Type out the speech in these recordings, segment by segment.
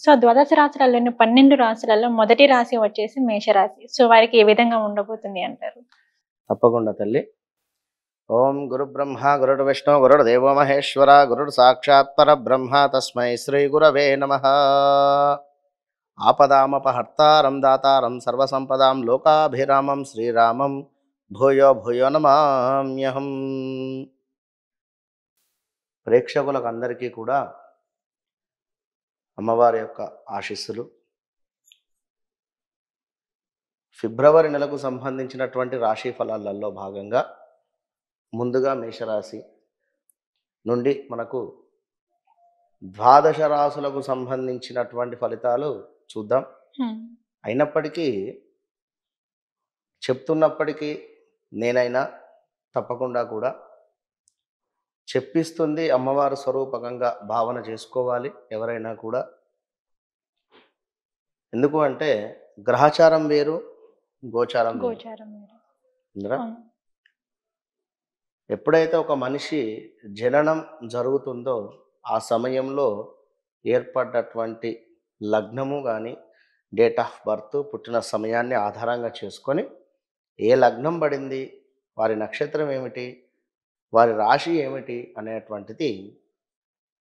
So, ద్వాదశ రాశులలోని 12 రాశులలో మొదటి రాశి వచ్చేసి మేషరాశి. సో, వారికి ఏ విధంగా ఉండబోతుంది అంటారు? తప్పకుండా తల్లి. ఓం గురుబ్రహ్మ గురుర్విష్ణు గురుర్దేవో మహేశ్వర గురుర్ సాక్షాత్ పరబ్రహ్మ తస్మై శ్రీ గురవే నమః. ఆపదామపహర్తారం దాతారం సర్వసంపదాం లోకాభిరామం శ్రీరామం భూయో భూయో నమామ్యహం. ప్రేక్షకులకు అందరికీ కూడా అమ్మవారి యొక్క ఆశీస్సులు. ఫిబ్రవరి నెలకు సంబంధించినటువంటి రాశి ఫలాలలో భాగంగా ముందుగా మేషరాశి నుండి మనకు ద్వాదశ రాశులకు సంబంధించినటువంటి ఫలితాలు చూద్దాం. అయినప్పటికీ చెప్తున్నప్పటికీ నేనైనా తప్పకుండా కూడా చెప్పిస్తుంది అమ్మవారు స్వరూపకంగా భావన చేసుకోవాలి ఎవరైనా కూడా. ఎందుకు అంటే గ్రహచారం వేరు, గోచారం వేరు. గోచారం వేరు. ఇందిరా, అవును. ఎప్పుడైతే ఒక మనిషి జననం జరుగుతుందో ఆ సమయంలో ఏర్పడ్డటువంటి లగ్నము కానీ డేట్ ఆఫ్ బర్త్ పుట్టిన సమయాన్ని ఆధారంగా చేసుకొని ఏ లగ్నం పడింది, వారి నక్షత్రం ఏమిటి, వారి రాశి ఏమిటి అనేటువంటిది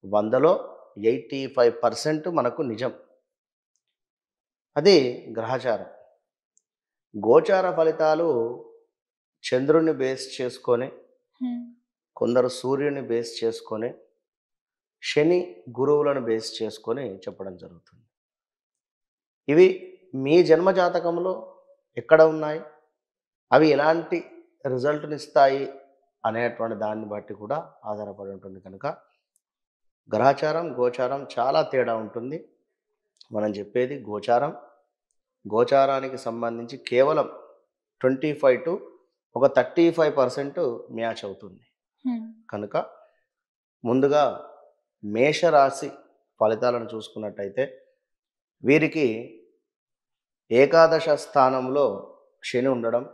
100లో 85% మనకు నిజం. అది గ్రహచారం. గోచార ఫలితాలు చంద్రుని బేస్ చేసుకొని, కొందరు సూర్యుని బేస్ చేసుకొని, శని గురువులను బేస్ చేసుకొని చెప్పడం జరుగుతుంది. ఇవి మీ జన్మజాతకంలో ఎక్కడ ఉన్నాయి, అవి ఎలాంటి రిజల్ట్ని ఇస్తాయి అనేటువంటి దాన్ని బట్టి కూడా ఆధారపడి ఉంటుంది. కనుక గ్రహచారం గోచారం చాలా తేడా ఉంటుంది. మనం చెప్పేది గోచారం. గోచారానికి సంబంధించి కేవలం 25 to 35% మ్యాచ్ అవుతుంది. కనుక ముందుగా మేషరాశి ఫలితాలను చూసుకున్నట్టయితే వీరికి ఏకాదశ స్థానంలో శని ఉండడం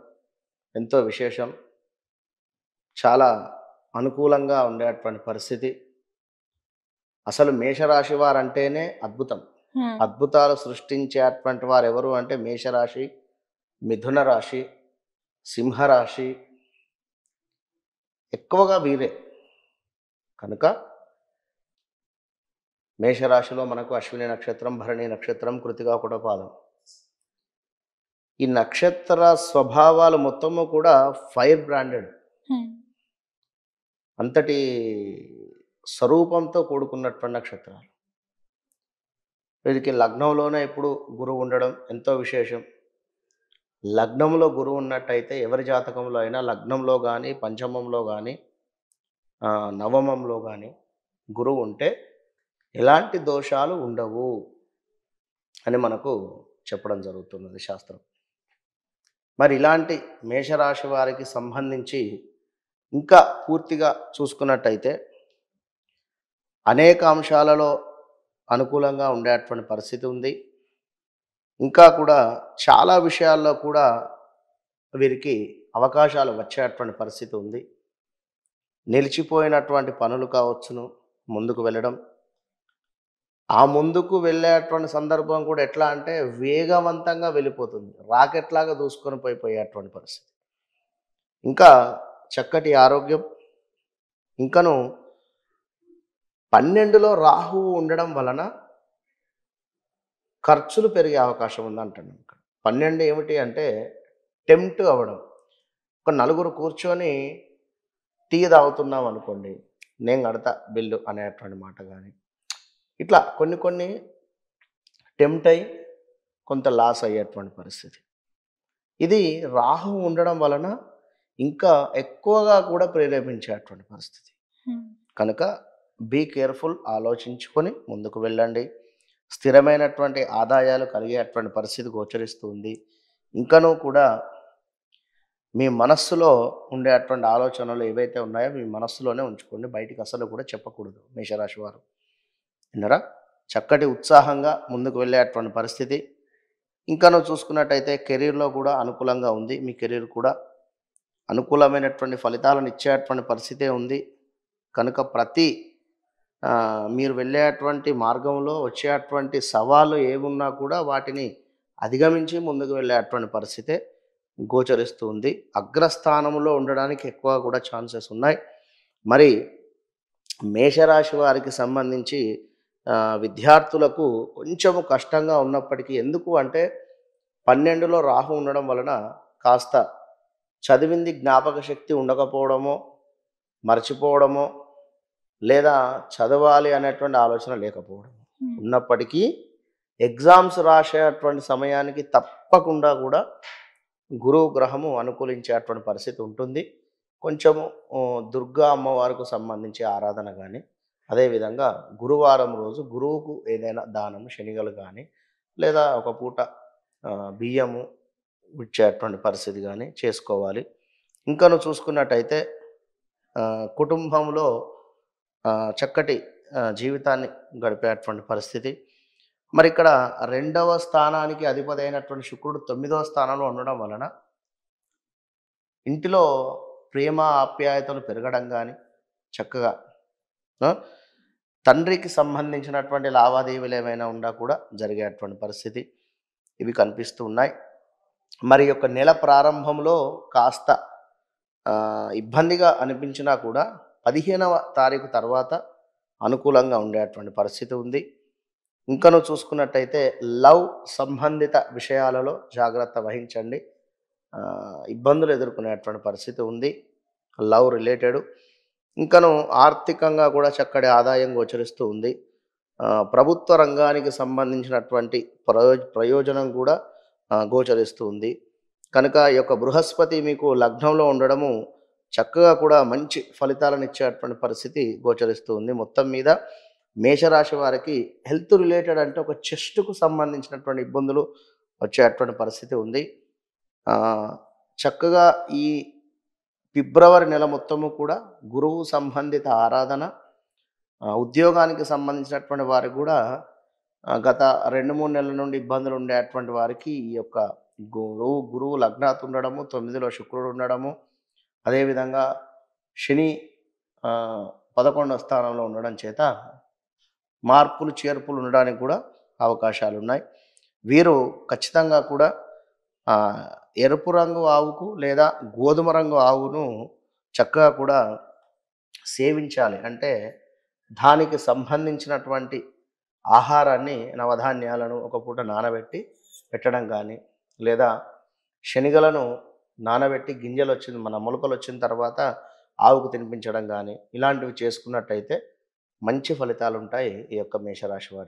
ఎంతో విశేషం. చాలా అనుకూలంగా ఉండేటువంటి పరిస్థితి. అసలు మేషరాశి వారు అంటేనే అద్భుతం. అద్భుతాలు సృష్టించేటువంటి వారు ఎవరు అంటే మేషరాశి, మిథున రాశి, సింహరాశి, ఎక్కువగా వీరే. కనుక మేషరాశిలో మనకు అశ్విని నక్షత్రం, భరణి నక్షత్రం, కృతికా కుటపాదం. ఈ నక్షత్ర స్వభావాలు మొత్తము కూడా ఫైర్ బ్రాండెడ్. అంతటి స్వరూపంతో కూడుకున్నటువంటి నక్షత్రాలు. వీరికి లగ్నంలోనే ఇప్పుడు గురువు ఉండడం ఎంతో విశేషం. లగ్నంలో గురువు ఉన్నట్టయితే ఎవరి జాతకంలో అయినా లగ్నంలో కానీ, పంచమంలో కానీ, నవమంలో కానీ గురువు ఉంటే ఎలాంటి దోషాలు ఉండవు అని మనకు చెప్పడం జరుగుతున్నది శాస్త్రం. మరి ఇలాంటి మేషరాశి వారికి సంబంధించి ఇంకా పూర్తిగా చూసుకున్నట్టయితే అనేక అంశాలలో అనుకూలంగా ఉండేటువంటి పరిస్థితి ఉంది. ఇంకా కూడా చాలా విషయాల్లో కూడా వీరికి అవకాశాలు వచ్చేటువంటి పరిస్థితి ఉంది. నిలిచిపోయినటువంటి పనులు కావచ్చును ముందుకు వెళ్ళడం. ఆ ముందుకు వెళ్ళేటువంటి సందర్భం కూడా ఎట్లా అంటే వేగవంతంగా వెళ్ళిపోతుంది. రాకెట్ లాగా దూసుకొని పోయేటువంటి పరిస్థితి. ఇంకా చక్కటి ఆరోగ్యం. ఇంకను 12లో రాహువు ఉండడం వలన ఖర్చులు పెరిగే అవకాశం ఉంది అంటున్నాను. 12 ఏమిటి అంటే టెంప్ట్ అవ్వడం. ఒక నలుగురు కూర్చొని టీ తాగుతున్నాం అనుకోండి, నేను కడతా బిల్లు అనేటువంటి మాట కానీ, ఇట్లా కొన్ని టెంప్ట్ అయ్యి కొంత లాస్ అయ్యేటువంటి పరిస్థితి. ఇది రాహు ఉండడం వలన ఇంకా ఎక్కువగా కూడా ప్రేరేపించేటువంటి పరిస్థితి. కనుక బీ కేర్ఫుల్, ఆలోచించుకొని ముందుకు వెళ్ళండి. స్థిరమైనటువంటి ఆదాయాలు కలిగేటువంటి పరిస్థితి గోచరిస్తుంది. ఇంకనూ కూడా మీ మనస్సులో ఉండేటువంటి ఆలోచనలు ఏవైతే ఉన్నాయో మీ మనస్సులోనే ఉంచుకోండి, బయటికి అసలు కూడా చెప్పకూడదు మేషరాశి వారు. విన్నారా? చక్కటి ఉత్సాహంగా ముందుకు వెళ్ళేటువంటి పరిస్థితి. ఇంకనూ చూసుకున్నట్టయితే కెరీర్లో కూడా అనుకూలంగా ఉంది. మీ కెరీర్ కూడా అనుకూలమైనటువంటి ఫలితాలను ఇచ్చేటువంటి పరిస్థితే ఉంది. కనుక ప్రతి మీరు వెళ్ళేటువంటి మార్గంలో వచ్చేటువంటి సవాళ్ళు ఏమున్నా కూడా వాటిని అధిగమించి ముందుకు వెళ్ళేటువంటి పరిస్థితే గోచరిస్తూ ఉంది. అగ్రస్థానంలో ఉండడానికి ఎక్కువ కూడా ఛాన్సెస్ ఉన్నాయి. మరి మేషరాశి వారికి సంబంధించి విద్యార్థులకు కొంచెము కష్టంగా ఉన్నప్పటికీ, ఎందుకు అంటే 12లో రాహు ఉండడం వలన కాస్త చదివింది జ్ఞాపక శక్తి ఉండకపోవడమో, మర్చిపోవడమో, లేదా చదవాలి అనేటువంటి ఆలోచన లేకపోవడం ఉన్నప్పటికీ ఎగ్జామ్స్ రాసేటువంటి సమయానికి తప్పకుండా కూడా గురువు గ్రహము అనుకూలించేటువంటి పరిస్థితి ఉంటుంది. కొంచెము దుర్గా అమ్మవారికి సంబంధించి ఆరాధన కానీ, అదేవిధంగా గురువారం రోజు గురువుకు ఏదైనా దానము శనిగలు కానీ, లేదా ఒక పూట బియ్యము ఇచ్చేటువంటి పరిస్థితి కానీ చేసుకోవాలి. ఇంకను చూసుకున్నట్టయితే కుటుంబంలో చక్కటి జీవితాన్ని గడిపేటువంటి పరిస్థితి. మరి ఇక్కడ 2వ స్థానానికి అధిపతి అయినటువంటి శుక్రుడు 9వ స్థానంలో ఉండడం వలన ఇంటిలో ప్రేమ ఆప్యాయతలు పెరగడం కానీ, చక్కగా ఆ, తండ్రికి సంబంధించినటువంటి లావాదేవీలు ఏమైనా ఉన్నా కూడా జరిగేటువంటి పరిస్థితి ఇవి కనిపిస్తూ ఉన్నాయి. మరి యొక్క నెల ప్రారంభంలో కాస్త ఇబ్బందిగా అనిపించినా కూడా 15వ తారీఖు తర్వాత అనుకూలంగా ఉండేటువంటి పరిస్థితి ఉంది. ఇంకను చూసుకున్నట్టయితే లవ్ సంబంధిత విషయాలలో జాగ్రత్త వహించండి. ఇబ్బందులు ఎదుర్కొనేటువంటి పరిస్థితి ఉంది లవ్ రిలేటెడ్. ఇంకను ఆర్థికంగా కూడా చక్కటి ఆదాయం గోచరిస్తూ ఉంది. ప్రభుత్వ రంగానికి సంబంధించినటువంటి ప్రయోజనం కూడా గోచరిస్తూ ఉంది. కనుక ఈ యొక్క బృహస్పతి మీకు లగ్నంలో ఉండడము చక్కగా కూడా మంచి ఫలితాలను ఇచ్చేటువంటి పరిస్థితి గోచరిస్తూ ఉంది. మొత్తం మీద మేషరాశి వారికి హెల్త్ రిలేటెడ్ అంటే ఒక చెస్ట్కు సంబంధించినటువంటి ఇబ్బందులు వచ్చేటువంటి పరిస్థితి ఉంది. చక్కగా ఈ ఫిబ్రవరి నెల మొత్తము కూడా గురువు సంబంధిత ఆరాధన, ఉద్యోగానికి సంబంధించినటువంటి వారికి కూడా గత 2-3 నెలల నుండి ఇబ్బందులు ఉండేటువంటి వారికి ఈ యొక్క గురువు లగ్నాత్ ఉండడము, 9లో శుక్రుడు ఉండడము, అదేవిధంగా శని 11వ స్థానంలో ఉండడం చేత మార్పులు చేర్పులు ఉండడానికి కూడా అవకాశాలు ఉన్నాయి. వీరు ఖచ్చితంగా కూడా ఎరుపు రంగు ఆవుకు లేదా గోధుమ రంగు ఆవును చక్కగా కూడా సేవించాలి. అంటే దానికి సంబంధించినటువంటి ఆహారాన్ని, నవధాన్యాలను ఒక పూట నానబెట్టి పెట్టడం కానీ, లేదా శనిగలను నానబెట్టి గింజలు మన మొలకలు వచ్చిన తర్వాత ఆవుకు తినిపించడం కానీ, ఇలాంటివి చేసుకున్నట్టయితే మంచి ఫలితాలు ఉంటాయి ఈ యొక్క మేషరాశి వారికి.